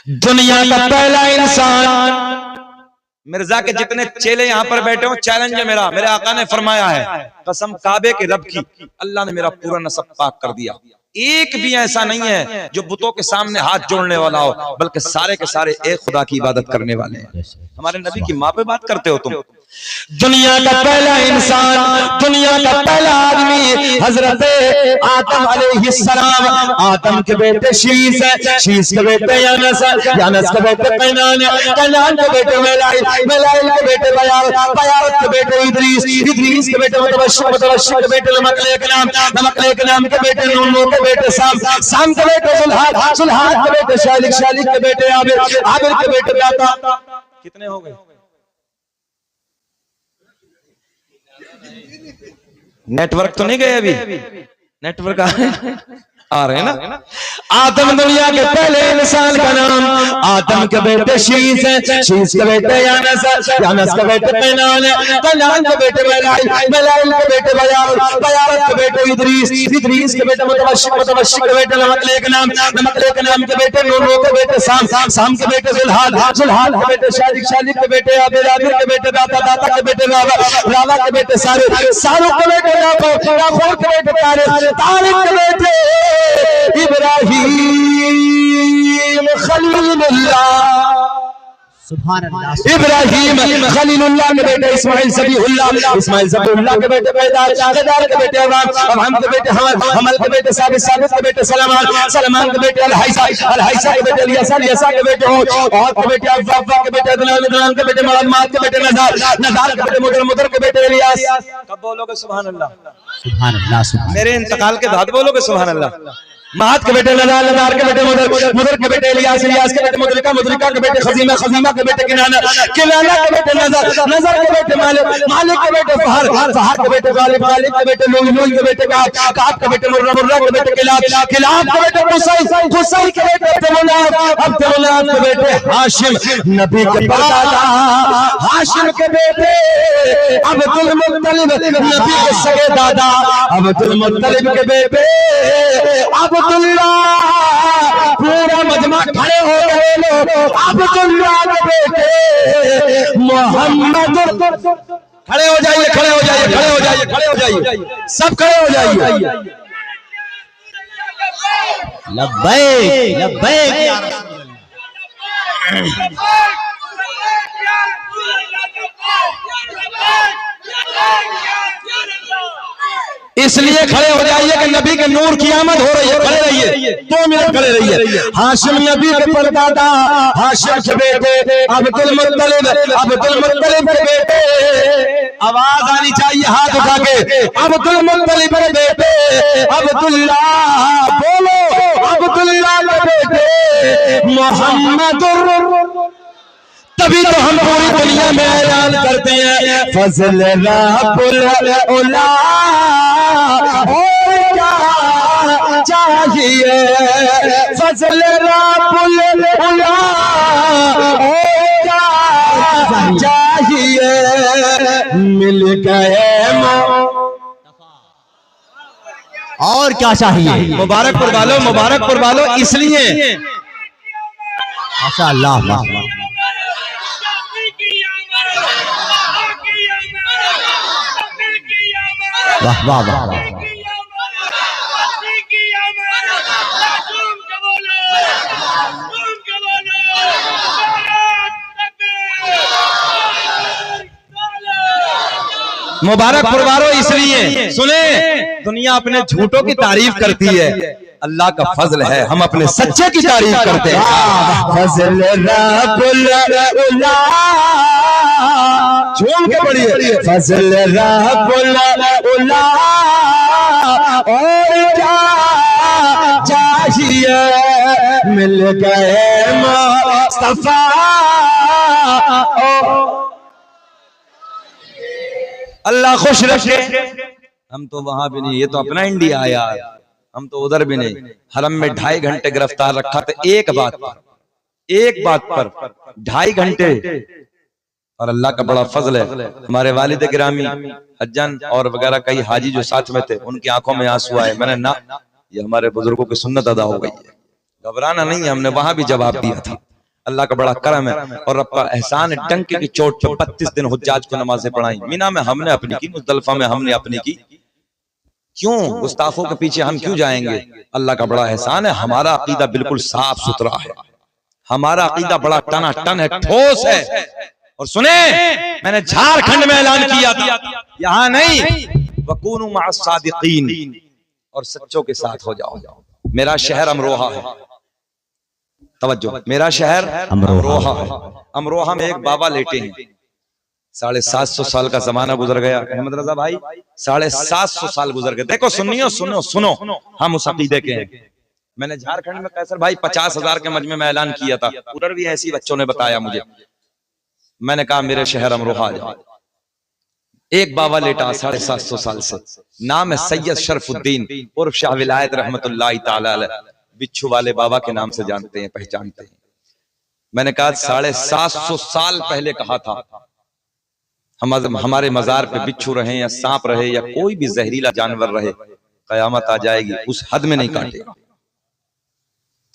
दुनिया का पहला इंसान, मिर्जा के जितने चेले यहाँ पर बैठे हो, चैलेंज है मेरा, मेरे आका ने फरमाया है, कसम काबे के रब की, अल्लाह ने मेरा पूरा नसब पाक कर दिया। एक भी ऐसा नहीं है जो बुतों के सामने हाथ जोड़ने वाला हो, बल्कि सारे के सारे एक खुदा की इबादत करने वाले हैं। हमारे नबी की माँ पे बात करते हो तुम। दुनिया का पहला इंसान, दुनिया का पहला आदमी हजरत आदम अलैहिस्सलाम, आदम के बेटे शीश है, शीश के बेटे यानस है, यानस के बेटे कैनान है, कैनान के बेटे मेलाइल, मेलाइल के बेटे बयारत, बयारत के बेटे इदरीस, इदरीस के बेटे मुतवश्शिक, मुतवश्शिक के बेटे नमकलेक नाम, नमकलेक नाम के बेटे नून, नून के बेटे साम, साम के बेटे सुल्हाद, सुल्हाद के बेटे शालिक, शालिक के बेटे आबिर, आबिर के बेटे दाता। कितने हो गए? नेटवर्क तो नहीं गए अभी? नेटवर्क आ रहे हैं ना। आदम दुनिया के पहले इंसान का नाम, आदम के बेटे शीश है, शीश के बेटे यानस है, यानस के बेटे कैनान है, कैनान के बेटे मेलाइल, मेलाइल के बेटे बयारत, बयारत के बेटे इदरीस, इदरीस के बेटे मुतवश्शिक, मुतवश्शिक के बेटे नमकलेक नाम, नमकलेक नाम के बेटे नून, नून के बेटे साम, साम के बेटे सुल्हाद, सुल्हाद के बेटे शालिक, शालिक के बेटे आबिर, आबिर के बेटे दाता, दाता के बेटे रावा, रावा के बेटे सारुक, सारुक के बेटे नाफोर, नाफोर के बेटे तारिक, तारिक के बेटे इब्राहीम खलीलुल्लाह, सुभान अल्लाह, इब्राहीम खलीलुल्लाह के बेटे इस्माइल ज़बीहुल्लाह, इस्माइल ज़बीहुल्लाह के बेटे पैदार, पैदार के बेटे अवाम, अवाम के बेटे हमल, हमल के बेटे साबित, साबित के बेटे सलमान, सलमान के बेटे अलहैसा, अलहैसा के बेटे इलियासा, इलियासा के बेटे होद, होद के बेटे अव्वा, अव्वा के बेटे अदनान, अदनान के बेटे मआद, मआद के बेटे नज़ार, नज़ार के बेटे मुदर, मुदर के बेटे इलियास। कब बोलोगे सुभान अल्लाह? सुभान अल्लाह। मेरे इंतकाल के बाद बोलोगे सुभान अल्लाह। महत के बेटे नज़ार, नज़ार के बेटे मुदर, मुदर के बेटे इलियास, इलियास के बेटे मुदरिका, मुदरिका के बेटे खजीमा, खजीमा के बेटे किनाना, किनाना के बेटे नज़र, नज़र के बेटे मालिक, मालिक के बेटे फहर, फहर के बेटे गालिब, गालिब के बेटे लूई, लूई के बेटे काब, काब के बेटे मुर्रा, मुर्रा के बेटे किलाब, किलाब के बेटे कुसै, कुसै के बेटे तमुनाब, अब तमुनाब के बेटे हाशिम, नबी के परदादा हाशिम के बेटे अब्दुल मुत्तलिब, नबी के सगे दादा अब्दुल मुत्तलिब के बेटे अब्दुल्लाह। पूरा मजमा खड़े हो गए लोग, अब्दुल्लाह के बेटे मोहम्मद। खड़े हो जाइए, खड़े हो जाइए, खड़े हो जाइए, खड़े हो जाइए, सब खड़े हो जाइए। लब्बैक लब्बैक या रसूल अल्लाह। इसलिए खड़े हो जाइए कि नबी के नूर की आमद हो रही है। खड़े रहिए, 2 मिनट खड़े रहिए। हाशिम नबी के परदादा हाशिम के बेटे अब्दुल मुत्तलिब, अब्दुल मुत्तलिब के बेटे, आवाज आनी चाहिए हाथ उठा के, अब्दुल मुत्तलिब के बेटे अब्दुल्लाह। बोलो अब्दुल्लाह के बेटे मोहम्मद। तभी तो हम पूरी दुनिया में ऐलान करते हैं फजल रब्बुल उला, और क्या चाहिए फजल रब्बुल उला, और क्या चाहिए मिल गए और क्या चाहिए। मुबारकपुर वालों, मुबारकपुर वालों, इसलिए माशाअल्लाह, वाह वाह वाह वाह। मुबारकपुर वालों, इसलिए सुने, दुनिया अपने झूठों की तारीफ करती है, अल्लाह का फजल है हम अपने सच्चे की तारीफ करते हैं। फजल रब्बुल उला, झूम के पढ़िए, फजल रब्बुल उला, और क्या चाहिए मिल गए मुस्तफा। अल्लाह खुश रखे। हम तो वहां भी नहीं, ये तो अपना इंडिया है यार, हम तो उधर भी नहीं। हरम में 2.5 घंटे गिरफ्तार रखा था, एक बात पर 2.5 घंटे। और अल्लाह का बड़ा फजल है, हमारे वालिद गिरामी हज्जन और वगैरह कई हाजी जो साथ में थे, उनकी आंखों में आंसू आए। मैंने ना, ये हमारे बुजुर्गों की सुन्नत अदा हो गई है, घबराना नहीं है, हमने वहां भी जवाब दिया था। अल्लाह का बड़ा करम है और रब का एहसान है। डंके की चोट पे 32 दिन हुज्जाज को नमाजें पढ़ाई। मीना में हमने अपनी की, मुज़दलिफा में हमने अपनी की। क्यों गुस्ताखों के पीछे हम क्यों जाएंगे? अल्लाह का बड़ा एहसान है, हमारा अकीदा बिल्कुल साफ सुथरा है, हमारा अकीदा बड़ा टनाटन है, ठोस है। और सुने, मैंने झारखंड में ऐलान किया था, यहां नहीं, वकूनु मअस सादिकीन, और सच्चों के साथ हो जाओ। मेरा शहर अमरोहा है, तवज्जो, मेरा शहर अमरोहा है। अमरोहा में एक बाबा लेटे हैं, 750 साल का जमाना गुजर गया। अहमद रजा भाई 750 साल गुजर गए। देखो सुनियो, सुनो, हम उस अकीदे के हैं। मैंने झारखंड में कैसर भाई 50,000 के मजमे में ऐलान किया था, उधर भी ऐसी बच्चों ने बताया मुझे। मैंने कहा मेरे शहर अमरोहा आ जाओ। एक बाबा लेटा 750 साल से, नाम है सैयद शरफुद्दीन उर्फ शाह विलायत रहमतुल्लाह तआला अलैह, बिच्छू वाले बाबा के नाम से जानते हैं, पहचानते हैं। मैंने कहा 750 साल पहले कहा था, हमारे मजार पे बिच्छू रहे या सांप रहे या कोई भी जहरीला जानवर रहे, कयामत आ जाएगी, उस हद में नहीं काटेगा।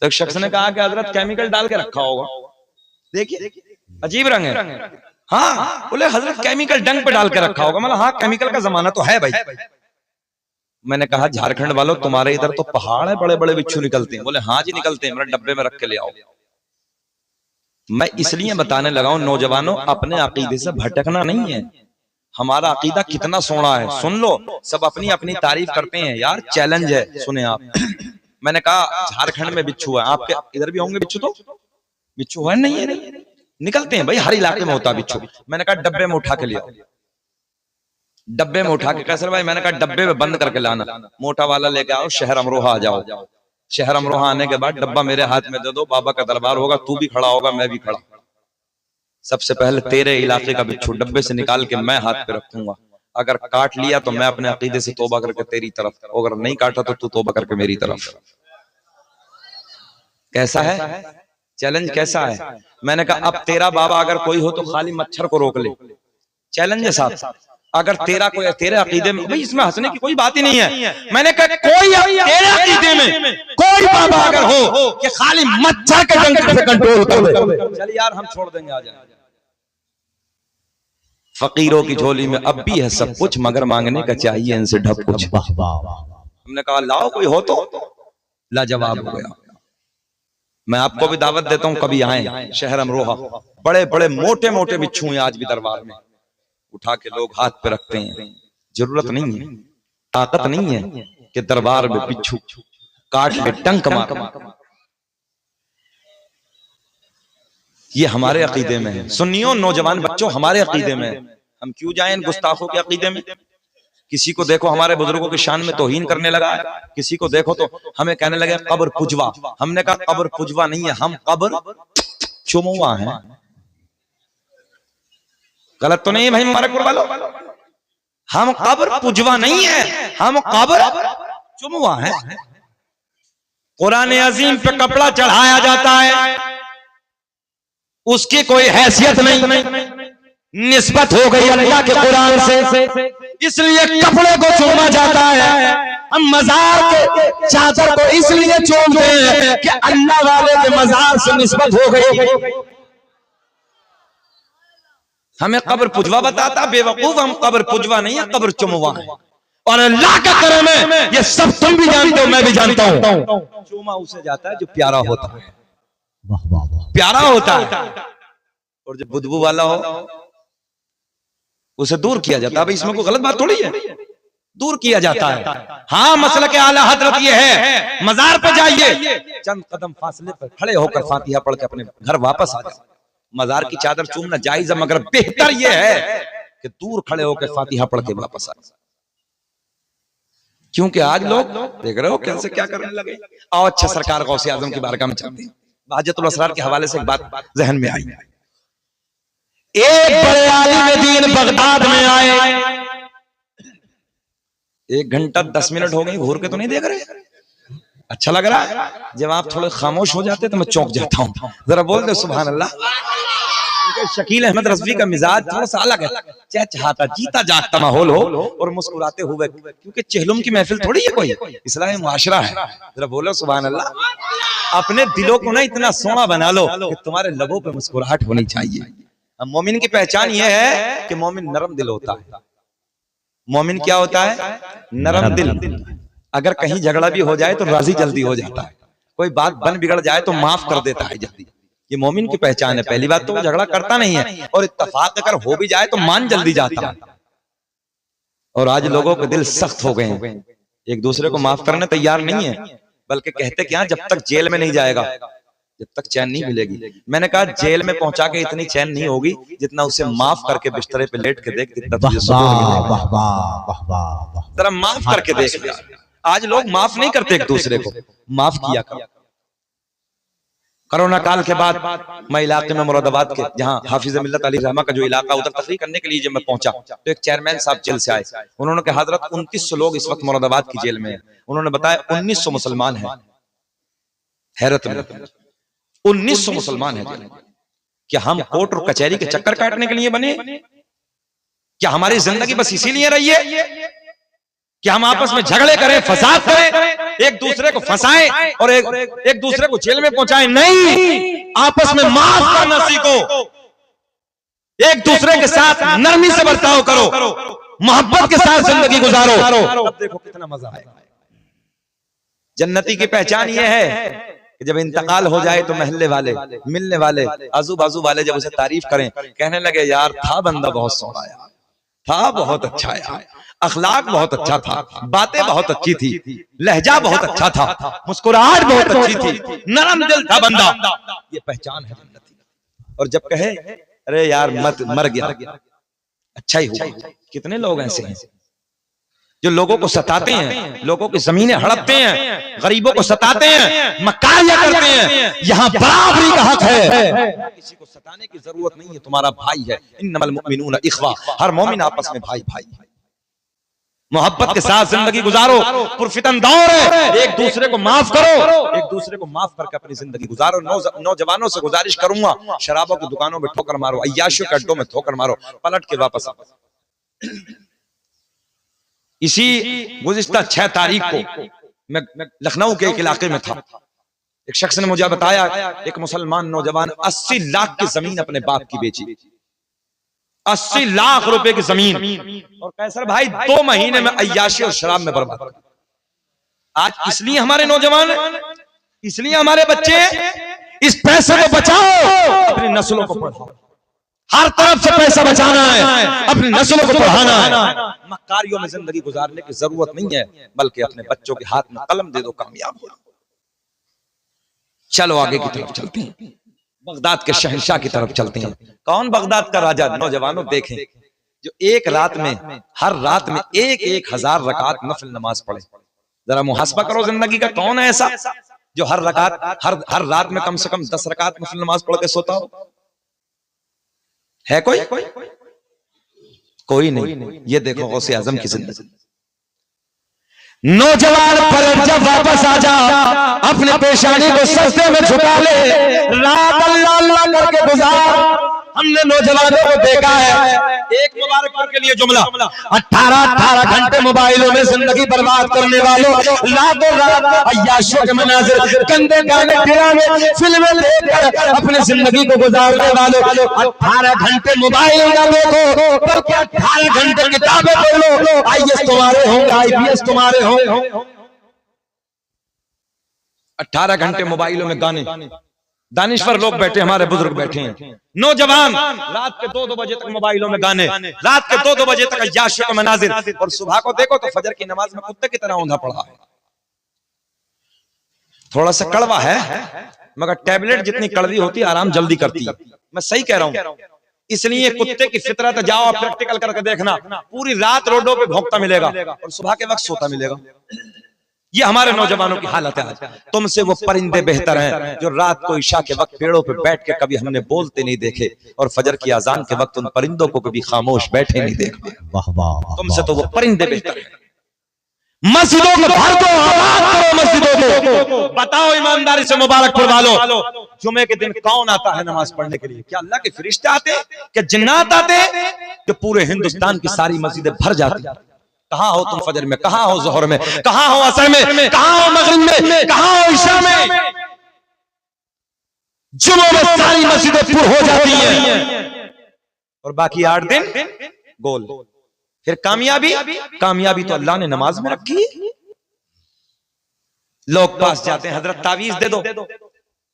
तो एक शख्स ने कहा कि हजरत केमिकल डाल के रखा होगा, देखिए अजीब रंग है। हाँ, बोले हजरत केमिकल डंक पे डाल के रखा होगा। मतलब हाँ, केमिकल का जमाना तो है भाई। मैंने कहा झारखंड वालों, तुम्हारे इधर तो पहाड़ है, बड़े बड़े बिच्छू निकलते हैं। बोले हाँ जी निकलते हैं, मेरे डब्बे में रख के ले आओ। मैं इसलिए बताने लगा हूं नौजवानों, अपने अकीदे से भटकना नहीं है। हमारा अकीदा कितना सोना है, सुन लो। सब अपनी अपनी तारीफ करते हैं, यार चैलेंज है, सुने आप। मैंने कहा झारखंड में बिच्छू है, आपके इधर भी होंगे बिच्छू? तो बिच्छू है नहीं है, निकलते हैं भाई, हर इलाके में होता बिच्छू। मैंने कहा डब्बे में उठा के ले आओ। डब्बे में उठा के, कैसर भाई मैंने कहा डब्बे में बंद करके लाना, मोटा वाला लेके आओ, शहर अमरोहा आ जाओ। शहर अमरोहा आने के बाद डब्बा मेरे हाथ में दे दो, बाबा का दरबार होगा, तू भी खड़ा होगा, मैं भी खड़ा। सबसे पहले तेरे इलाके का बिच्छू डब्बे से निकाल के मैं हाथ पे रखूंगा। अगर काट लिया तो मैं अपने अकीदे से तौबा करके तेरी तरफ, अगर नहीं काटा तो तू तौबा करके मेरी तरफ। कैसा है चैलेंज, कैसा है? मैंने कहा अब तेरा बाबा अगर कोई हो तो खाली मच्छर को रोक ले, चैलेंज है साहब। अगर तेरा कोई तेरे अकीदे में, भाई इसमें हंसने की कोई बात ही नहीं है। मैंने कहा कोई तेरे अकीदे में कोई बाबा अगर हो कि खाली मच्छर के डंक से कंट्रोल कर दे, चल यार हम छोड़ देंगे, आ जाए। फकीरों की झोली में अब भी है सब कुछ, मगर मांगने का चाहिए इनसे ढप कुछ। हमने कहा लाओ कोई हो तो, लाजवाब हो गया। मैं आपको भी दावत देता हूं, कभी आए शहर अमरोहा। बड़े बड़े मोटे मोटे बिच्छू हैं आज भी दरबार में, उठा के लोग हाथ पे रखते हैं। जरूरत नहीं है, ताकत नहीं है कि दरबार में बिच्छू काट के टंक मार। ये हमारे अकीदे में है। सुन्नियों नौजवान बच्चों, हमारे अकीदे में है। हम क्यों जाएं इन गुस्ताखों के अकीदे में? किसी को देखो हमारे बुजुर्गों की शान में तौहीन करने लगा है, किसी को देखो तो हमें कहने लगे कब्र पुजवा। हमने कहा कब्र पुजवा नहीं है, हम कब्र चुमुआ हैं। गलत तो नहीं है भाई हमारे कुर्बानो? हम कब्र पुजवा नहीं है, हम कब्र चुमुआ हैं। कुरान अजीम पे कपड़ा चढ़ाया जाता है, उसकी कोई हैसियत नहीं, निस्बत हो गई अल्लाह के कुरान से, इसलिए कपड़े को चूमा जाता है। हम मजार के चादर को इसलिए चूमते हैं कि अल्लाह वाले के मजार से निस्बत हो गई। हमें कब्र पुजवा बताता बेवकूफ, हम कब्र पुजवा नहीं है, कब्र चुमवा है। और अल्लाह का करम है, ये सब तुम भी जानते हो, मैं भी जानता हूं। चूमा उसे जाता है जो प्यारा होता है, प्यारा होता है, और जो बुदबू वाला हो उसे दूर किया जाता है। अब इसमें कोई गलत बात थोड़ी है, दूर किया जाता है। हाँ, मसला के आला हजरत ये है, मजार पे जाइए, चंद कदम फासले पर खड़े होकर फातिहा पढ़ के अपने घर वापस आ जाए। मजार की चादर चूमना जायज है, मगर बेहतर ये है कि दूर खड़े होकर फातिहा पढ़ के वापस आ जाए। क्योंकि आज लोग देख रहे हो कैसे क्या करने लगे। आओ अच्छा सरकार गौसे आजम की बारगाह में चलते हैं। हाजतुल असरार के हवाले से एक बात जहन में आई। एक बड़े आलिम दीन बगदाद में आए, 1 घंटा 10 मिनट हो गई, घूर के तो नहीं देख रहे? अच्छा लग रहा है? जब आप थोड़े खामोश हो जाते तो मैं चौंक जाता हूं। जरा बोल दे सुभान अल्लाह। शकील अहमद रज़वी का मिजाज थोड़ा सा अलग है, चहचहाता जीता जागता माहौल हो और मुस्कुराते हुए, क्योंकि चहलुम की महफिल थोड़ी है कोई, इस्लामी मुआशरा है। जरा बोलो सुभान अल्लाह। अपने दिलों को ना इतना सोना बना लो कि तुम्हारे लबों पे मुस्कुराहट होनी चाहिए। अब मोमिन की पहचान यह है कि मोमिन नरम दिल होता है। मोमिन क्या होता है? नरम दिल। अगर कहीं झगड़ा भी हो जाए तो राजी जल्दी हो जाता है, कोई बात बन बिगड़ जाए तो माफ कर देता है जल्दी। ये मोमिन की पहचान है। पहली बात तो वो झगड़ा करता नहीं है, और इत्तेफाक अगर हो भी जाए तो मान जल्दी जाता है। और आज लोगों के दिल सख्त हो गए हैं, एक दूसरे को माफ करने तैयार नहीं है, बल्कि कहते क्या, जब तक जेल में नहीं जाएगा जब तक चैन नहीं मिलेगी। मैंने कहा जेल में पहुंचा के इतनी चैन नहीं होगी जितना उसे माफ करके बिस्तरे पे लेट के देख, कितना तुझे सुकून मिलेगा। जरा माफ करके देख। आज लोग माफ नहीं करते एक दूसरे को, माफ किया करो। कोरोना काल के बाद मैं इलाके में मुरादाबाद के, जहां हाफिज मिल्लत अली रहमा का जो इलाका, उधर तकरीर करने के लिए जब मैं पहुंचा तो एक चेयरमैन साहब जेल से आए। उन्होंने कहा हजरत 2900 लोग इस वक्त मुरादाबाद की जेल में हैं। उन्होंने बताया 1900 मुसलमान हैं। हैरत में 1900 मुसलमान हैं जेल में। क्या हम कोर्ट और कचहरी के चक्कर काटने के लिए बने? क्या हमारी जिंदगी बस इसीलिए रही है कि हम आपस में झगड़े करें, फसाद करें, एक दूसरे को फंसाएं और एक दूसरे को जेल में पहुंचाएं? नहीं, आपस में माफ करना सीखो, एक दूसरे के साथ नरमी से बर्ताव करो, मोहब्बत के साथ जिंदगी गुजारो। अब देखो कितना मजा आएगा। जन्नती की पहचान यह है कि जब इंतकाल हो जाए तो महल्ले वाले, मिलने वाले, आजू बाजू वाले जब उसे तारीफ करें, कहने लगे यार था बंदा बहुत सोना यार, था बहुत अच्छा यार, अखलाक बहुत अच्छा था, बातें बहुत अच्छी थी, लहजा बहुत अच्छा था, मुस्कुराहट बहुत अच्छी थी, नरम दिल था बंदा। ये पहचान है जन्नती। और जब कहे अरे यार मत मर गया, अच्छा ही हुआ। कितने लोग ऐसे हैं जो लोगों को सताते हैं, लोगों की जमीनें हड़पते हैं, गरीबों को सताते हैं, मकारियां करते हैं। यहाँ बराबरी का हक है, किसी को सताने की जरूरत नहीं है, तुम्हारा भाई है। इन्नमल मुमिनूना इख्वा, हर मोमिन आपस में भाई भाई है। मोहब्बत के साथ जिंदगी गुजारो, पुरफितन दौर है, एक दूसरे को माफ करो, एक दूसरे को माफ करके अपनी जिंदगी गुजारो। नौजवानों से गुजारिश करूंगा, शराबों की दुकानों में ठोकर मारो, अय्याशियों के अड्डों में ठोकर मारो, पलट के वापस आओ। इसी गुज़िश्ता 6 तारीख को मैं लखनऊ के एक इलाके में था। एक शख्स ने मुझे बताया एक मुसलमान नौजवान 80 लाख की जमीन अपने बाप की बेची, 80 लाख रुपए की जमीन, और कैसर भाई 2 महीने में अय्याशी और शराब में बर्बाद कर। आज इसलिए हमारे नौजवान, इसलिए हमारे बच्चे, इस पैसे को बचाओ, अपनी नस्लों को पढ़ाओ। हर तरफ से पैसा बचाना है, अपनी नस्लों को पढ़ाना है। मक्कारियों में जिंदगी गुजारने की जरूरत नहीं है, बल्कि अपने बच्चों के हाथ में कलम दे दो, कामयाब हो। चलो आगे की तरफ चलते हैं, बगदाद के शहंशाह की तरफ चलते हैं। कौन बगदाद का राजा? नौजवानों देखें, जो एक रात में, हर रात में 1,000 रकात नफल नमाज पढ़े। जरा मुहासबा करो जिंदगी का, कौन है ऐसा जो हर रात में कम से कम 10 रकात नफल नमाज पढ़ के सोता हो? है कोई? कोई नहीं। ये देखो गौसे आजम की जिंदगी। नौजवान पर जब वापस आ जा, अपने पेशानी को सस्ते में झुका ले, रात अल्लाह अल्लाह करके गुजार। हमने नौजवानों को देखा है, एक मुबारकपुर के लिए जुमला, 18 घंटे मोबाइलों में जिंदगी बर्बाद करने वालों, रातों रात अय्याशों के मनाजिर, गंदे गाने, ड्रामे, फिल्में देखकर अपनी जिंदगी को गुजारने वालों, 18 घंटे मोबाइल ना देखो, बल्कि 18 घंटे किताबें पढ़ लो। IAS तुम्हारे होंगे, IPS तुम्हारे होंगे। 18 घंटे मोबाइलों में गाने, दानिश्वर लोग बैठे, हमारे बुजुर्ग बैठे हैं, नौजवान रात के 2-2 बजे तक मोबाइलों में गाने, रात के 2-2 बजे तक अय्याशी के मनाजिर, और सुबह को देखो तो फजर की नमाज में कुत्ते की तरह औंधा पड़ा है। थोड़ा सा कड़वा है, मगर टैबलेट जितनी कड़वी होती है आराम जल्दी करती है। मैं सही कह रहा हूं, इसलिए कुत्ते की फितरत जाओ, प्रैक्टिकल करके देखना, पूरी रात रोडों पे भौंकता मिलेगा और सुबह के वक्त सोता मिलेगा। ये हमारे नौजवानों की हालत है आज। तुमसे वो परिंदे बेहतर हैं जो रात को इशा के वक्त पेड़ों पे बैठ के कभी हमने बोलते नहीं देखे, और फजर की अजान के वक्त उन परिंदों को कभी खामोश बैठे नहीं देखा। तुमसे तो वो परिंदे बेहतर हैं। मस्जिदों को भर दो, आबाद करो मस्जिदों को। बताओ ईमानदारी से मुबारकपुर वालों, जुमे के दिन कौन आता है नमाज पढ़ने के लिए? क्या अल्लाह के फरिश्ते आते, क्या जिन्नात आते? कि पूरे हिंदुस्तान की सारी मस्जिदें भर जाती। कहां हो तुम फजर में, कहां हो जोहर में, कहां हो असर में, कहां हो मगरिब में, कहां हो इशा में? जुमे में सारी मस्जिदें पूरी हो जाती हैं और बाकी 8 दिन गोल। फिर कामयाबी तो अल्लाह ने नमाज में रखी। लोग पास जाते हैं, हजरत तावीज दे दो,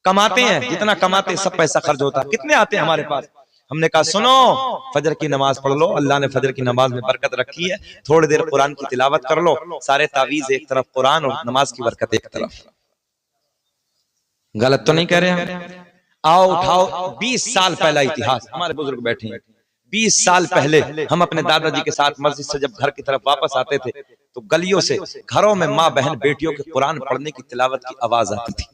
कमाते हैं, जितना कमाते सब पैसा खर्च होता है। कितने आते हैं हमारे पास? हमने कहा सुनो, फजर की नमाज पढ़ लो, अल्लाह ने फजर की नमाज में बरकत रखी है, थोड़ी देर कुरान की तिलावत कर लो, सारे तावीज एक तरफ, कुरान और नमाज की बरकत एक तरफ। गलत तो नहीं कह रहे हैं? आओ उठाओ, 20 साल पहला इतिहास, हमारे बुजुर्ग बैठे हैं, 20 साल पहले हम अपने दादाजी के साथ मस्जिद से जब घर की तरफ वापस आते थे तो गलियों से, घरों में माँ बहन बेटियों के कुरान पढ़ने की तिलावत की आवाज आती थी।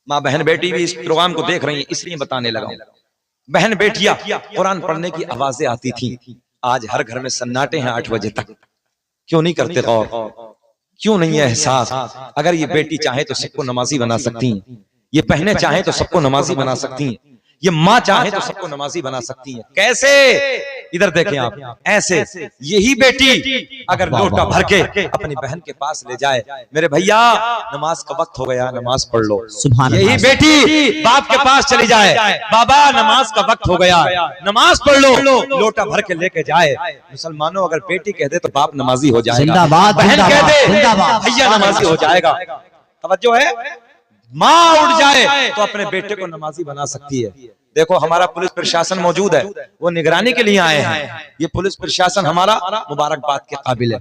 माँ बहन बेटी भी इस प्रोग्राम को देख रही हैं इसलिए बताने लगा हूं। बहन बेटियां कुरान पढ़ने की आवाजें आती थी। आज हर घर में सन्नाटे हैं 8 बजे तक। क्यों नहीं करते गौर? क्यों नहीं है एहसास? अगर ये बेटी चाहे तो सबको नमाजी बना सकती हैं, ये बहनें चाहे तो सबको नमाजी बना सकती हैं, ये माँ चाहे तो सबको नमाजी बना सकती है। कैसे? इधर देखें आप, ऐसे। यही बेटी अगर लोटा भर के अपनी बहन के पास ले जाए, मेरे भैया नमाज का वक्त हो गया, नमाज पढ़ लो। यही बेटी बाप के पास चली जाए, बाबा नमाज का वक्त हो गया, नमाज पढ़ लो, लोटा भर के लेके जाए। मुसलमानों, अगर बेटी कह दे तो बाप नमाजी हो जाएगा, बहन कह दे भैया नमाजी हो जाएगा। तवज्जो है? माँ उठ जाए तो अपने बेटे को नमाजी बना सकती है। देखो हमारा पुलिस प्रशासन मौजूद है, वो निगरानी के लिए आए हैं। ये पुलिस प्रशासन हमारा मुबारकबाद के काबिल है।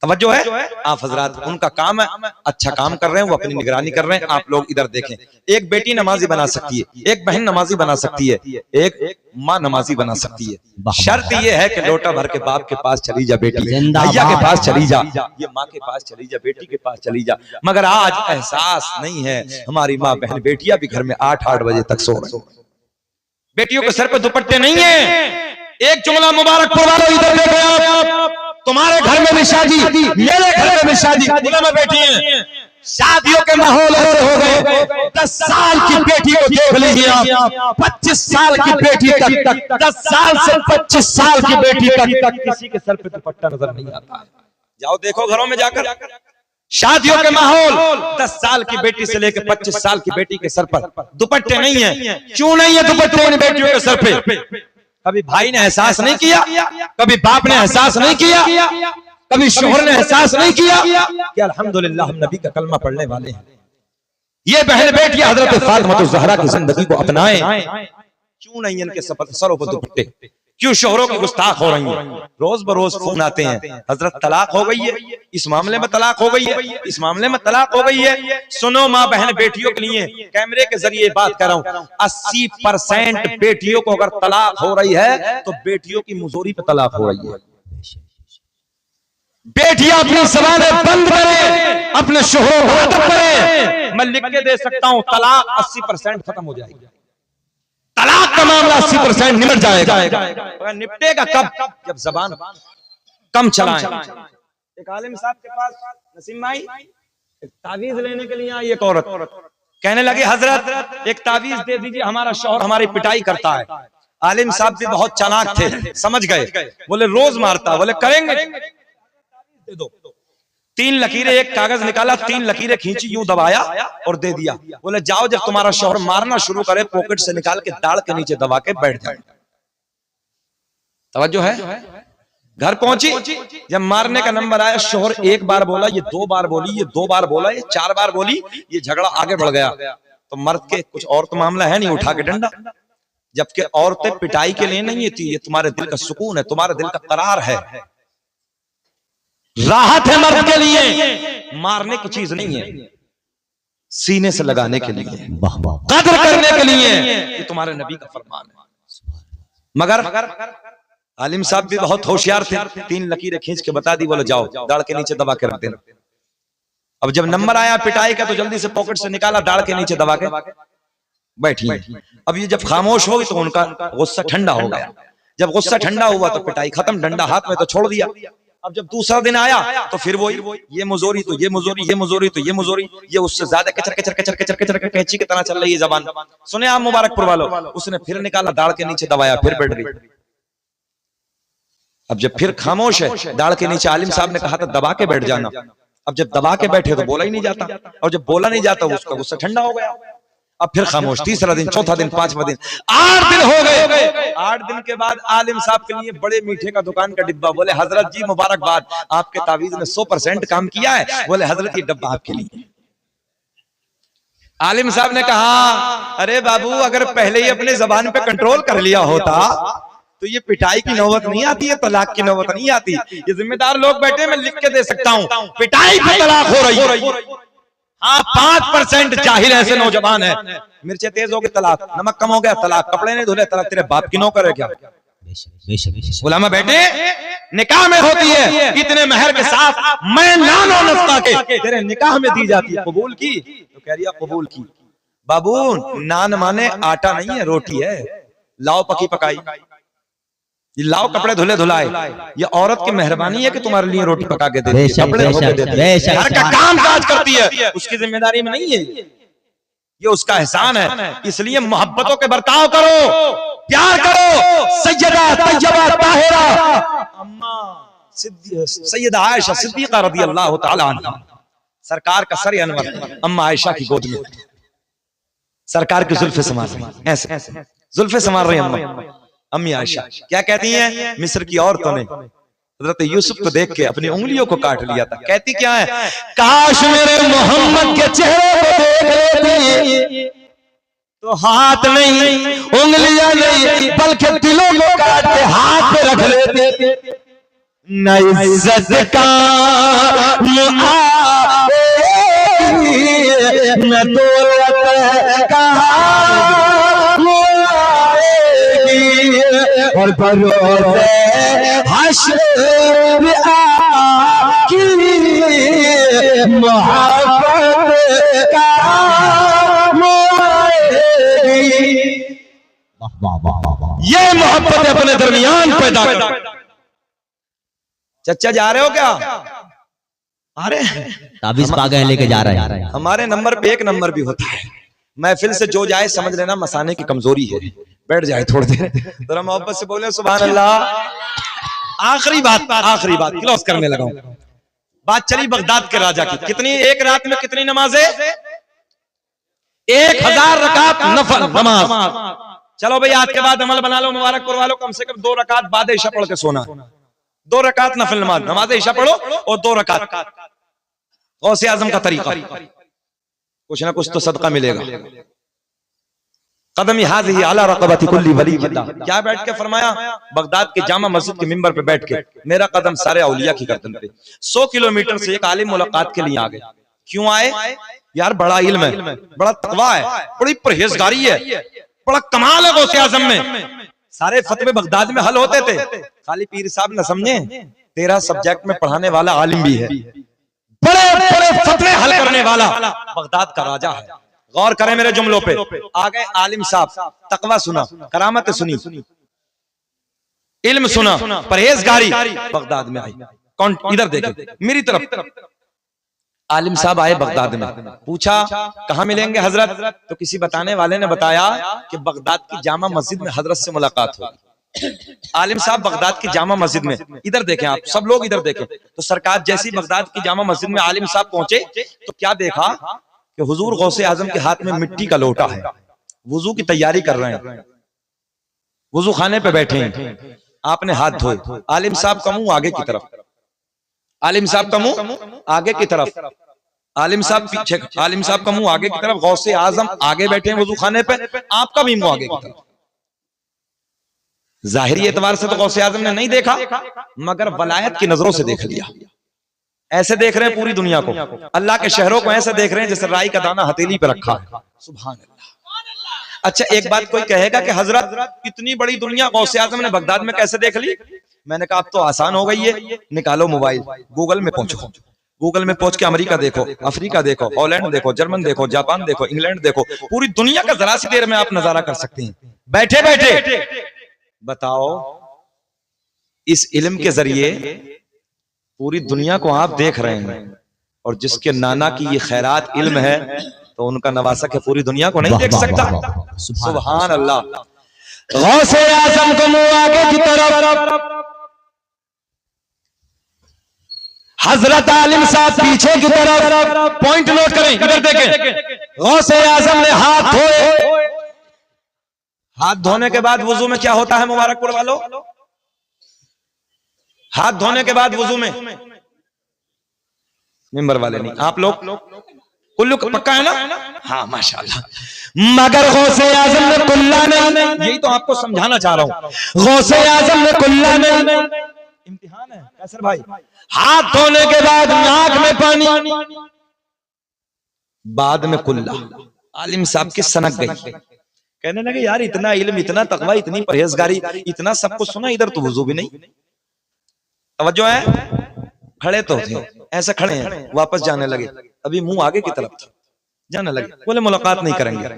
तवज्जो है? आप हजरात, उनका काम है, अच्छा काम कर रहे हैं, वो अपनी निगरानी कर रहे हैं। आप लोग इधर देखें, एक बेटी नमाजी बना सकती है, एक बहन नमाजी बना सकती है, एक माँ नमाजी बना सकती है। शर्त ये है कि लोटा भर के बाप के पास चली जा बेटी, भैया के पास चली जा, ये माँ के पास चली जा, बेटी के पास चली जा। मगर आज एहसास नहीं है, हमारी माँ बहन बेटियां भी घर में 8-8 बजे तक सो रही। बेटियों के सर पे दुपट्टे नहीं है। एक जुमला मुबारकपुर वालों इधर देखो, तुम्हारे घर में भी शादी, मेरे घर में भी शादी, में बैठी हैं, शादियों के माहौल हो गए। 10 साल की बेटी को देख लीजिए आप, 25 साल की बेटी तक, 10 साल से 25 साल की बेटी तक किसी के सर पे दुपट्टा नजर नहीं आता। जाओ देखो घरों में जाकर, शादियों के माहौल, 10 साल की बेटी से लेकर 25 साल की बेटी के सर पर दुपट्टे नहीं है। क्यों नहीं है दुपट्टे इन बेटियों के सर पे? कभी भाई ने एहसास नहीं किया, कभी बाप ने एहसास नहीं किया, कभी शोहर ने एहसास नहीं किया कि अल्हम्दुलिल्लाह हम नबी का कलमा पढ़ने वाले हैं। ये बहन बेटी हजरत फातिमा ज़हरा की जिंदगी को अपनाएं। क्यों नहीं इनके सरों पर दुपट्टे? क्यों शोहरों की गुस्ताख हो रही हैं? रोज बरोज फोन आते हैं, हजरत तलाक हो गई है, इस मामले में तलाक हो गई है, इस मामले में तलाक हो गई है। सुनो माँ बहन बेटियों के लिए कैमरे के जरिए बात कर रहा हूँ, 80% बेटियों को अगर तलाक हो रही है तो बेटियों की मुजोरी पे तलाक हो रही है। बेटियां अपनी ज़बानें बंद करें, अपने शोहरों को अदब करें। मैं लिख के दे सकता हूँ, तलाक 80% खत्म हो जाएगी। तलाक का मामला 80% निपट जाएगा। निपटेगा कब? जब जबान कम चलाएं। एक आलिम साहब के पास नसीम भाई एक तावीज लेने के लिए आई एक औरत, कहने लगी हजरत एक तावीज दे दीजिए, हमारा शौहर हमारी पिटाई करता है। आलिम साहब भी बहुत चालाक थे, समझ गए, बोले रोज मारता, बोले करेंगे दे दो। 3 लकीरें, एक कागज निकाला, 3 लकीरें खींची, यूं दबाया और दे दिया। बोले जाओ, जब तुम्हारा शौहर मारना शुरू करे पॉकेट से निकाल के दाढ़ के नीचे दबा के बैठ जाए। तवज्जो है? घर पहुंची, जब मारने का नंबर आया, शौहर 1 बार बोला, ये 2 बार बोली, ये 2 बार बोला, ये 4 बार बोली, ये झगड़ा आगे बढ़ गया। तो मर्द के कुछ और तो मामला है नहीं, उठा के डंडा। जबकि औरतें पिटाई के लिए नहीं थी, ये तुम्हारे दिल का सुकून है, तुम्हारे दिल का करार है, राहत है मर्द के लिए, मारने की चीज नहीं है, सीने से लगाने के लिए, कदर करने के लिए, ये तुम्हारे नबी का फरमान है। मगर आलिम साहब भी बहुत होशियार थे, 3 लकीरें खींच के बता दी, बोलो जाओ दाढ़ के नीचे दबा के रख देना। अब जब नंबर आया पिटाई का तो जल्दी से पॉकेट से निकाला, दाढ़ के नीचे दबा के बैठी। अब ये जब खामोश हो गई तो उनका गुस्सा ठंडा हो गया। जब गुस्सा ठंडा हुआ तो पिटाई खत्म, डंडा हाथ में तो छोड़ दिया। अब जब दूसरा दिन आया तो फिर वही ये मुजोरी तो ये मुजोरी, ये मुजोरी तो ये मुजोरी, ये उससे ज्यादा कचर कचर कचर कचर कचर कैंची की तरह चल रही है जबान। सुने आप मुबारकपुर वालों, उसने फिर निकाला, दाढ़ के नीचे दबाया, फिर बैठ गई। अब जब फिर खामोश है, दाढ़ के नीचे आलिम साहब ने कहा था दबा के बैठ जाना। अब जब दबा के बैठे तो बोला ही नहीं जाता, और जब बोला नहीं जाता उसका गुस्सा ठंडा हो गया। अब फिर खामोश, तीसरा दिन, चौथा दिन, पांचवा दिन, 8 दिन हो गए। 8 दिन के बाद आलिम साहब के लिए बड़े मीठे का दुकान का डिब्बा। बोले हजरत जी मुबारकबाद, आपके तावीज ने 100% काम किया है। बोले हजरत ये डब्बा आपके लिए। आलिम साहब ने कहा अरे बाबू, अगर पहले ही अपने जबान पे कंट्रोल कर लिया होता तो ये पिटाई की नौबत नहीं आती है, तलाक की नौबत नहीं आती। ये जिम्मेदार लोग बैठे, मैं लिख के दे सकता हूँ, पिटाई पे तलाक हो रही है। हाँ, 5% जाहिल ऐसे नौजवान है, मिर्चे तेज हो गई तलाक, नमक कम हो गया तलाक, कपड़े नहीं धुले तलाक, तेरे बाप की नौकर है क्या? गुलामा बेटे, निकाह में होती है इतने महर के साथ, मैं नानो नस्ता के तेरे निकाह में दी जाती है। कबूल की? तो कह रही है कबूल की। बाबू, नान माने आटा नहीं है, रोटी है। लाओ पकी पकाई, लाओ कपड़े धुले धुलाए। ये औरत की मेहरबानी है कि तुम्हारे लिए रोटी पका के देती है, कपड़े धो के देती है, घर का काम काज करती है, उसकी जिम्मेदारी में नहीं है, ये उसका एहसान है। इसलिए मोहब्बतों के बर्ताव करो, प्यार करो। सैयदा तैयबा ताहिरा अम्मा सैयदा आयशा सिद्दीका रज़ियल्लाहु ताला अन्हा, सरकार का सर अनवर अम्मा आयशा की गोद में, सरकार की जुल्फे संवार रही, ऐसे जुल्फे संवार रही अम्मा, अम्मी आयशा। क्या कहती हैं? मिस्र की औरतों ने हजरत यूसुफ को देख के अपनी उंगलियों को काट लिया था। कहती क्या है? काश मेरे मोहम्मद के चेहरे को देख लेती तो हाथ नहीं, उंगलियां नहीं, बल्कि दिलों को काट के हाथ पे रख लेते। न इज्जत का न दौलत का और भरोसे हश्र आकी मोहब्बत का ये मोहब्बत अपने दरमियान पैदा कर। चच्चा जा रहे हो क्या? अरे ताबीज पा गए लेके जा रहे हैं। हमारे नंबर पे एक नंबर भी होता है। महफिल से जो जाए समझ लेना मसाने की कमजोरी है, बैठ जाए थोड़ी देर, जरा मोहब्बत से बोले सुभान अल्लाह। आखिरी बात क्लोज करने लगा हूं। बात चली बगदाद के राजा की। कितनी, एक रात में कितनी नमाजें? 1000 रकात नफल नमाज। चलो भाई, आज के बाद अमल बना लो मुबारकपुर वालों, कम से कम 2 रकात बाद ईशा पढ़ के सोना। 2 रकात नफल नमाज, नमाज ईशा पढ़ो और 2 रकात। गौसे आजम का तरीका, कुछ ना कुछ तो सदका मिलेगा। कदमी हाज़िही अला रक़बती कुल्ली वली किल्ला। क्या बैठ के फरमाया? बगदाद के जामा मस्जिद के मिंबर पे बैठ के मेरा कदम सारे औलिया की गर्दन पे। 100 किलोमीटर से एक आलिम मुलाकात के लिए आ गए। क्यों आए? यार बड़ा इल्म है, बड़ा तकवा है, बड़ी परहेजगारी है, बड़ा कमाल है गौसे आज़म में। सारे फतवे बगदाद में हल होते थे। खाली पीर साहब न समझे, 13 सब्जेक्ट में पढ़ाने वाला आलिम भी है, बड़े बड़े फतवे हल करने वाला बगदाद का राजा है। गौर करें मेरे जुमलों पे। आ गए आलिम साहब, तकवा सुना, करामत सुनी, इल्म सुना, परहेजगारी बगदाद में आई। कौन? इधर देखे मेरी तरफ। आलिम साहब आए बगदाद में, पूछा कहां मिलेंगे हजरत? तो किसी बताने वाले ने बताया कि बगदाद की जामा मस्जिद में हजरत से मुलाकात होगी। आलिम साहब बगदाद की जामा मस्जिद में, इधर देखें आप सब लोग, इधर देखें। तो सरकार जैसी बगदाद की जामा मस्जिद में आलिम साहब पहुंचे तो क्या देखा कि हुजूर गौसे आजम के हाथ में मिट्टी का लोटा है, वुजू की तैयारी कर रहे हैं, वुजू खाने पे बैठे हैं। आपने हाथ धोए, आलिम साहब का मुंह आगे की तरफ, आलिम साहब का मुंह आगे की तरफ, आलिम साहब पीछे, आलिम साहब का मुंह आगे की तरफ, गौसे आजम आगे बैठे हैं वुजू खाने पे, आपका भी मुंह आगे की तरफ। जाहिरी एतबार से तो गौसे आजम ने नहीं देखा, मगर वलायत की नजरों से देख लिया। ऐसे देख रहे हैं पूरी दुनिया को, अल्लाह के शहरों को ऐसे देख रहे हैं जैसे राई का दाना हथेली पे रखा है। सुभान अल्लाह। अच्छा, एक बात कोई कहेगा कि हजरत इतनी बड़ी दुनिया गौसे आजम ने बगदाद में कैसे देख ली? मैंने कहा अब तो आसान हो गई है, निकालो मोबाइल, गूगल में पहुंचो, गूगल में पहुंच के अमेरिका देखो, अफ्रीका देखो, हॉलैंड देखो, जर्मन देखो, जापान देखो, इंग्लैंड देखो, पूरी दुनिया का जरा सी देर में आप नजारा कर सकते हैं बैठे बैठे। बताओ, इस इल्म के जरिए पूरी दुनिया को आप देख रहे हैं और जिसके नाना की ये खैरात इल्म है तो उनका नवासक है पूरी दुनिया को नहीं देख सकता। सुभान अल्लाह। गौसे आजम को मुंह आगे की तरफ, हजरत आलिम साहब पीछे की तरफ। पॉइंट नोट करें, इधर देखें। गौसे आजम ने हाथ धोए। हाथ धोने के बाद वुजू में क्या होता है मुबारकपुर वालों? हाथ धोने के बाद वुजू में, मेंबर वाले नहीं, आप लोग कुल्लू पक्का है ना? हाँ माशाल्लाह। मगर गौसे आजम ने कुल्ला नहीं, यही तो आपको समझाना चाह रहा हूं। गौसे आजम ने कुल्ला नहीं। इम्तिहान है कैसर भाई। हाथ धोने के बाद नाक में पानी, बाद में कुल्ला। आलिम साहब की सनक गई, कहने लगे यार इतना इल्म, इतना तकवा, इतनी परहेजगारी, इतना सब कुछ सुना, इधर तो वुजू भी नहीं। तवज्जो है? खड़े तो थे, ऐसे खड़े हैं, वापस जाने लगे, अभी मुंह आगे की तरफ जाने लगे। बोले मुलाकात नहीं करेंगे,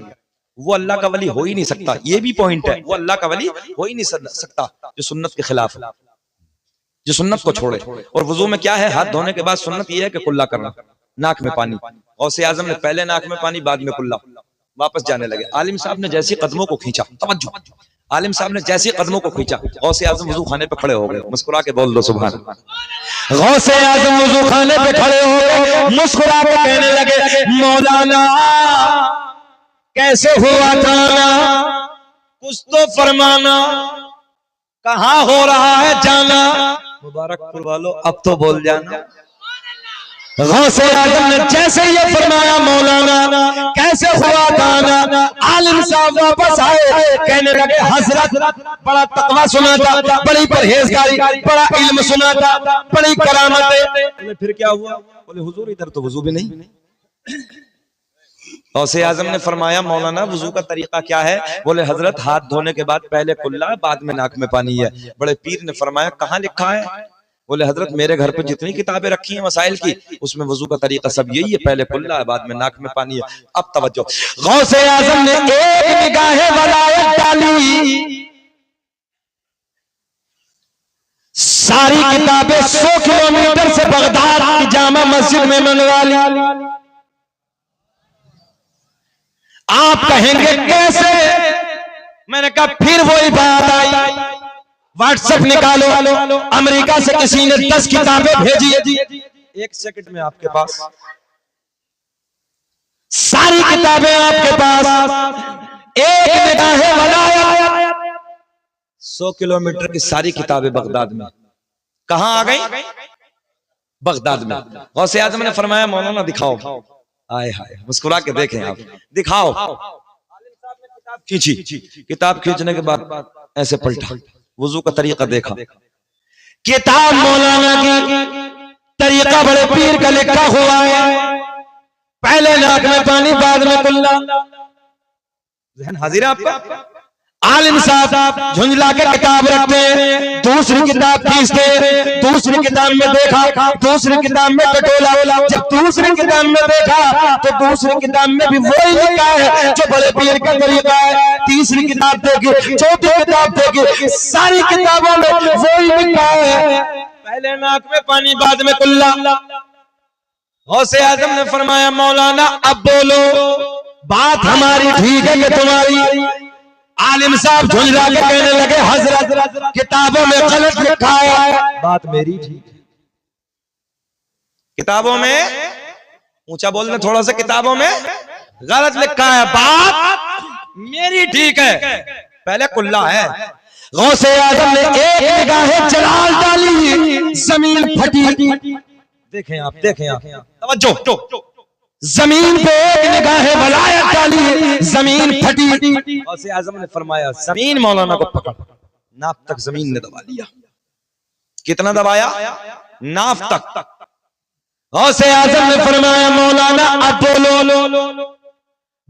वो अल्लाह का वली हो ही नहीं सकता। ये भी पॉइंट है, वो अल्लाह का वली हो ही नहीं सकता जो सुन्नत के खिलाफ है, जो सुन्नत को छोड़े। और वुजू में क्या है? हाथ धोने के बाद सुन्नत ये है कि कुल्ला करना, नाक में पानी। गौसे आजम ने पहले नाक में पानी, बाद में कुल्ला, वापस जाने लगे। आलिम साहब ने जैसे कदमों को खींचा, तवज्जो, आलिम साहब ने जैसे कदमों को खींचा, गौसे आजम वुजू खाने पे खड़े हो गए। मुस्कुरा के बोल दो सुभान अल्लाह। गौसे आजम वुजू खाने पे खड़े हो गए, मुस्कुरा के कहने लगे मौलाना कैसे हुआ खाना, कुछ तो फरमाना, कहाँ हो रहा है जाना। मुबारकपुर वालों अब तो बोल जाना। गौसे आजम ने जैसे ये फरमाया मौलाना कैसे हुआ खाना, आलिम साहब वापस आए, कहने लगे हजरत बड़ा तकवा सुनाता, बड़ी परहेजगारी, बड़ा इल्म सुनाता, बड़ी करामतें। बोले फिर क्या हुआ? बोले हुजूर इधर तो वुजू भी नहीं। गौसे आजम ने फरमाया मौलाना वुजू का तरीका क्या है? बोले हजरत हाथ धोने के बाद पहले कुल्ला, बाद में नाक में पानी है। बड़े पीर ने फरमाया कहाँ लिखा है? बोले हजरत मेरे घर पे जितनी किताबें रखी हैं मसाइल की, उसमें वुजू का तरीका सब यही है, पहले कुल्ला है, बाद में नाक में पानी है। अब तवज्जो, गौसे आजम ने एक निगाहे वलायत डाली, सारी किताबें 100 किलोमीटर से बगदाद की जामा मस्जिद में मंगवा ली। आप कहेंगे कैसे? मैंने कहा फिर वही बात आई, व्हाट्सएप निकालो, अमेरिका से किसी ने 10 किताबें भेजी, 1 सेकंड में आपके पास सारी किताबें आपके पास। एक निगाहे वलायत, 100 किलोमीटर की सारी किताबें बगदाद में। कहां आ गई? बगदाद में। गौसे आजम ने फरमाया मौलाना दिखाओ। आए हाय, मुस्कुरा के देखें आप, दिखाओ। खींची, किताब खींचने के बाद ऐसे पलटा, वुजू का तरीका देखा, किताब मौलाना की तरीका बड़े पीर का लिखा हुआ है, पहले नाक में पानी, बाद में कुल्ला। जहन हाजिर है आपका? आलिम साहब झुंझला के किताब रखते हैं, दूसरी किताब खींचते, दूसरी किताब में देखा, दूसरी किताब में टटोला, जब दूसरी किताब में देखा तो दूसरी किताब में भी वही लिखा है जो बड़े पीर का तरीका है। तीसरी किताब देखी, चौथी किताब देखी, सारी किताबों में वही लिखा है, पहले नाक में पानी, बाद में कुल्ला। गौसे आजम ने फरमाया मौलाना अब बोलो, बात हमारी ठीक है कि तुम्हारी? आलिम साहब झुंझला के कहने लगे हजरत किताबों में गलत लिखा है। बात मेरी ठीक है, किताबों में, ऊंचा बोलने थोड़ा सा, किताबों में गलत लिखा है, बात मेरी ठीक है, पहले कुल्ला है। गौसे आजम ने एक निगाहे जलाल डाली, जमीन फटी। देखें आप, देखें आप, तवज्जो, जमीन पे एक निगाहे वलायत डाली, जमीन फटी। गौसे आजम ने फरमाया जमीन मौलाना को पकड़, नाफ तक जमीन ने दबा लिया। कितना दबाया? नाफ तक। गौसे आजम ने फरमाया मौलाना अब बोलो,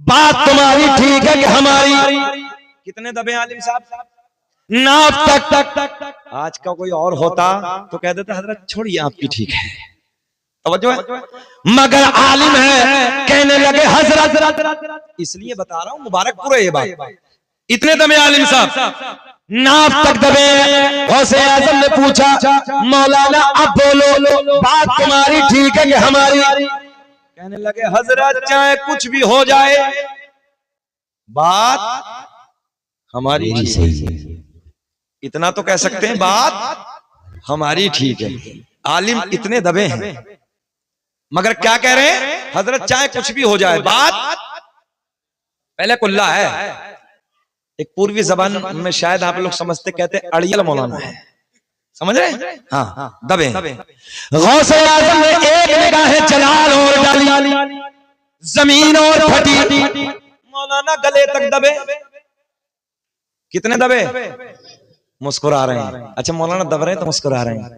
बात तुम्हारी ठीक है कि हमारी? कितने दबे आलिम साहब? नाफ तक। आज का कोई और होता तो कह देता हजरत छोड़िए आपकी ठीक है, तवज्जो है। मगर आलिम है, कहने लगे हजरत, इसलिए बता रहा हूं मुबारकपुर है ये बात। इतने दमे आलिम साहब, नाप तक दबे। गौसे आजम ने पूछा मौलाना अब बोलो बात तुम्हारी ठीक है कि हमारी? कहने लगे हजरत चाहे कुछ भी हो जाए बात हमारी ठीक है। इतना तो कह सकते हैं बात हमारी ठीक है। आलिम इतने दबे हैं मगर क्या कह रहे हैं? हजरत चाहे कुछ भी हो जाए बात पहले कुल्ला है। एक पूर्वी जबान में शायद आप लोग समझते कहते अड़ियल मौलाना है, समझ रहे हैं? हाँ दबे। गौसे आजम ने एक निगाह जलाल और डाली, जमीन और फटी। मौलाना गले तक दबे। कितने दबे? मुस्कुरा रहे हैं। अच्छा मौलाना दब रहे हैं तो मुस्कुरा रहे हैं।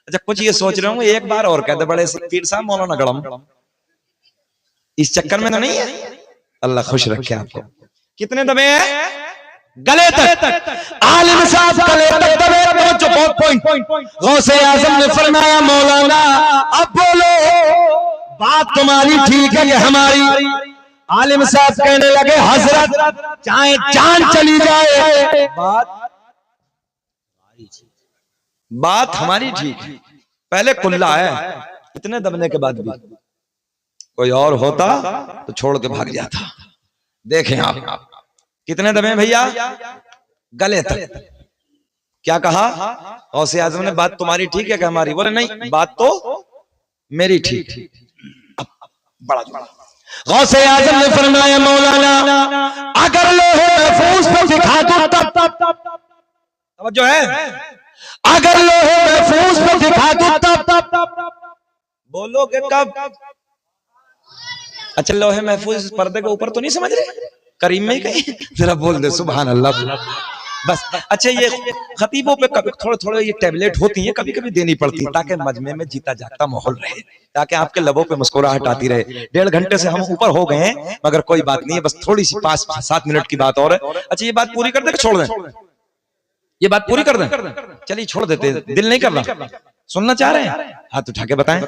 अच्छा कुछ ये सोच रहे होंगे एक बार और कहते बड़े से पीर साहब मौलाना गड़म, इस चक्कर में तो नहीं है। अल्लाह खुश रखे आपको। कितने दबे हैं? गले तक। आलिम साहब गले तक दबे। तो बहुत पॉइंट। गौसे आजम ने फरमाया मौलाना अब बोलो बात तुम्हारी ठीक है कि हमारी? आलिम साहब कहने लगे हजरत चाहे जान चली जाए बात हमारी ठीक है। पहले कुल्ला है। इतने दबने के बाद भी कोई और होता तो छोड़ के भाग जाता। देखें आप कितने दबे भैया? गले तक। क्या कहा? गौसे आजम ने बात तुम्हारी ठीक है कि हमारी? बोले नहीं बात तो मेरी ठीक। बड़ा गौसे आजम ने फरमाया मौलाना अगर लोहे महफूज पर दिखा दो तब जो है अगर लोहे महफूज पर दिखा दो तब बोलोगे कब? अच्छा लोहे महफूज पर्दे के ऊपर तो नहीं समझ रहे? करीम में ही कहीं जरा बोल दे सुभान अल्लाह बस। अच्छा ये खतीबों पे कभी थोड़े थोड़े ये टैबलेट होती हैं कभी कभी देनी पड़ती ताकि मजमे में जीता जागता माहौल रहे, ताकि आपके लबों पे मुस्कुराहट आती रहे। 1.5 घंटे से हम ऊपर हो गए हैं मगर कोई बात नहीं है, बस थोड़ी सी 5-7 मिनट की बात और है। अच्छा ये बात पूरी कर दे कि छोड़ दें? ये बात पूरी कर दें? चलिए छोड़ देते, दिल नहीं कर रहा, सुनना चाह रहे हैं? हाथ उठा के बताएं।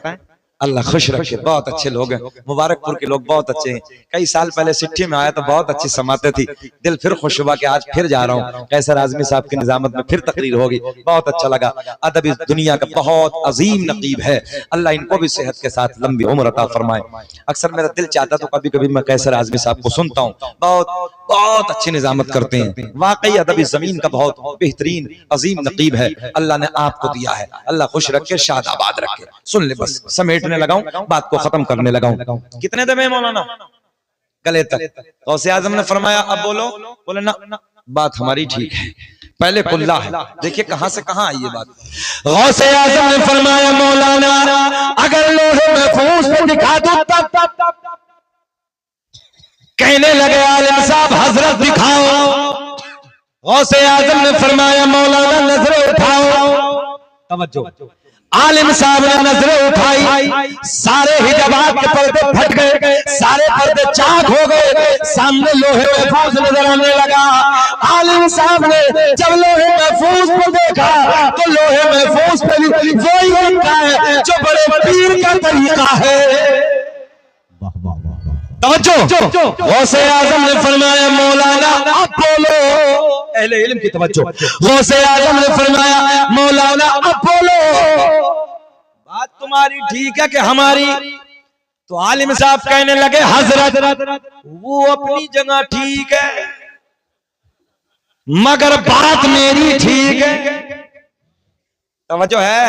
अल्लाह खुश रखे। बहुत अच्छे लोग हैं, मुबारकपुर के लोग बहुत अच्छे हैं। कई साल पहले सिट्ठी में आया तो बहुत अच्छी समाते थी, दिल फिर खुश हुआ कि आज फिर जा रहा हूँ। कैसर आजमी साहब की निजामत में फिर तकरीर होगी, बहुत अच्छा लगा। अदब इस दुनिया का बहुत अजीम नकीब है, अल्लाह इनको भी सेहत के साथ लंबी उम्र अता फरमाए। अक्सर मेरा दिल चाहता तो कभी कभी मैं कैसर आजमी साहब को सुनता हूँ, बहुत बहुत अच्छी निजामत करते हैं। वाकई अदब इस जमीन का बहुत बेहतरीन अजीम नकीब है, अल्लाह ने आपको दिया है। अल्लाह खुश रखे, शाद आबाद रखे। सुन ले, बस समेटने लगाऊं, बात को खत्म करने लगाऊं। कितने दबे मौलाना? गले तक। गौसे आजम ने फरमाया अब बोलो। बोले ना बात हमारी ठीक है। पहले कुल्ला है। देखिए कहां से कहां आई ये बात। गौसे आजम ने फरमाया मौलाना अगर लोहे महफूज पे दिखा दो तब कहने लगे आलिम साहब हजरत दिखाओ। गौसे आजम ने फरमाया मौलाना नजरें उठाओ। तवज्जो। आलिम साहब ने नजरें उठाई, सारे हिजाबात के पर्दे फट गए, सारे पर्दे चाक हो गए, सामने लोहे महफूज नजर आने लगा। आलिम साहब ने जब लोहे महफूज को देखा तो लोहे महफूज पे भी वही लिखा है जो बड़े पीर का तरीका है। तवज्जो। गौसे आजम ने फरमाया मौलाना अब बोलो। अहले इल्म की तवज्जो। गौसे आजम ने फरमाया मौलाना अब बोलो बात तुम्हारी ठीक है कि हमारी? तो आलिम साहब कहने लगे हजरत वो अपनी जगह ठीक है मगर बात मेरी ठीक है। तवज्जो है?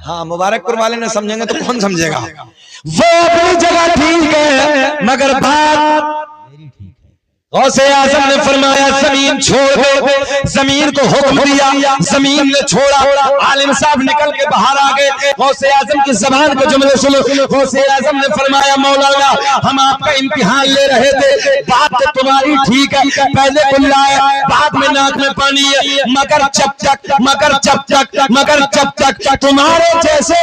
हाँ मुबारकपुर वाले ने समझेंगे तो कौन समझेगा? वो अपनी जगह ठीक है मगर बात गौसे आजम ने फरमाया जमीन छोड़ दो। जमीन को हुक्म दिया, जमीन ने छोड़ा। आलिम साहब निकल के बाहर आ गए। गौसे आजम की जबान के जुमले सुनो। गौसे आजम ने फरमाया मौलाना हम आपका इम्तिहान ले रहे थे, बात तो तुम्हारी ठीक है, पहले कुल्ला है, बाद में नाक में पानी है, मगर जब तक तुम्हारे जैसे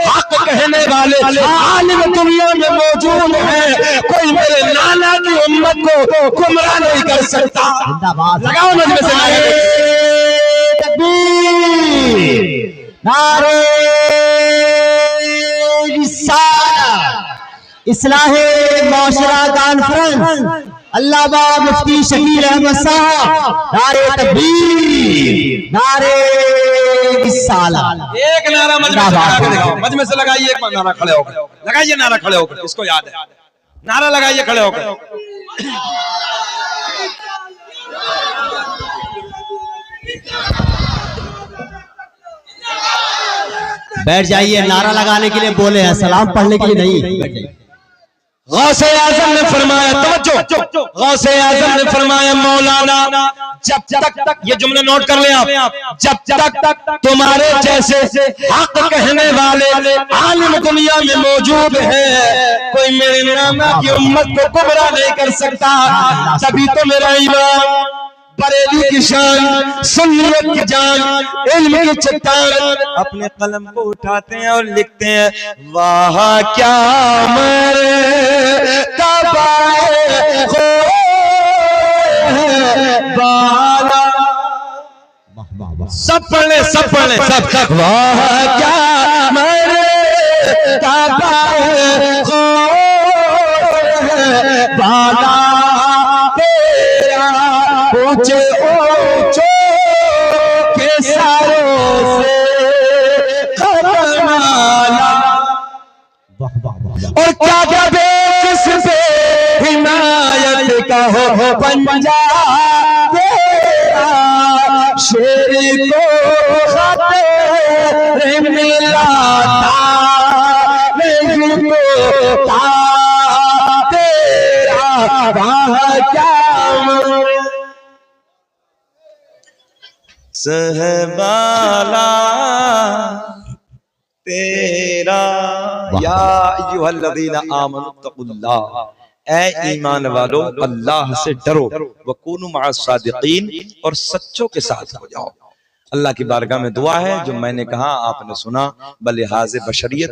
हक कहने वाले आलिम दुनिया में मौजूद है, कोई मेरे नाना की उम्मत को गुमराह नहीं कर सकता। लगाओ मजमे से नारे तकबीर, नारे रिसालत, इस्लाहे मौशरा कॉन्फ्रेंस। अल्लामा मुफ्ती शकील अहमद साहब, नारे तकबीर, नारे रिसालत। एक नारा मजमे से लगा के दिखाओ, मजमे से लगाइए एक नारा खड़े होकर, लगाइए नारा खड़े होकर, इसको याद है, नारा लगाइए खड़े होकर। बैठ जाइए, नारा लगाने के लिए बोले हैं, सलाम पढ़ने के लिए नहीं। गौसे आजम ने फरमाया, तवज्जो, गौसे आजम ने फरमाया, मौलाना जब तक, ये जुमले नोट कर ले आप, जब तक तुम्हारे जैसे हक कहने वाले आलिम दुनिया में मौजूद है, कोई मेरे नाना की उम्मत को गुमराह नहीं कर सकता। तभी तो मेरा ईमान, बरेली की शान, सुन्नियत की जान, इल्म की चट्टान, अपने कलम को उठाते हैं और लिखते हैं, वाह क्या मर्तबा बाला। सब पढ़ ले, सब पढ़ ले, सब। वाह क्या मर्तबा बाला तेरा, ऊंचे ऊंचे के सारों से खतमाला। और क्या क्या बेकिस पे हिमायत का हो पंजा तेरा, शेर को खतरे मिलाता तेरा, वाह क्या सहबाला तेरा। या अय्युहल्लज़ीना आमनु तक़ुल्लाह, ऐ ईमान वालो अल्लाह से डरो, वकूनु मअस सादिकीन, और सच्चों के साथ हो जाओ। अल्लाह की बारगाह में दुआ है, जो मैंने कहा आपने सुना, बलिहाज़े बशरियत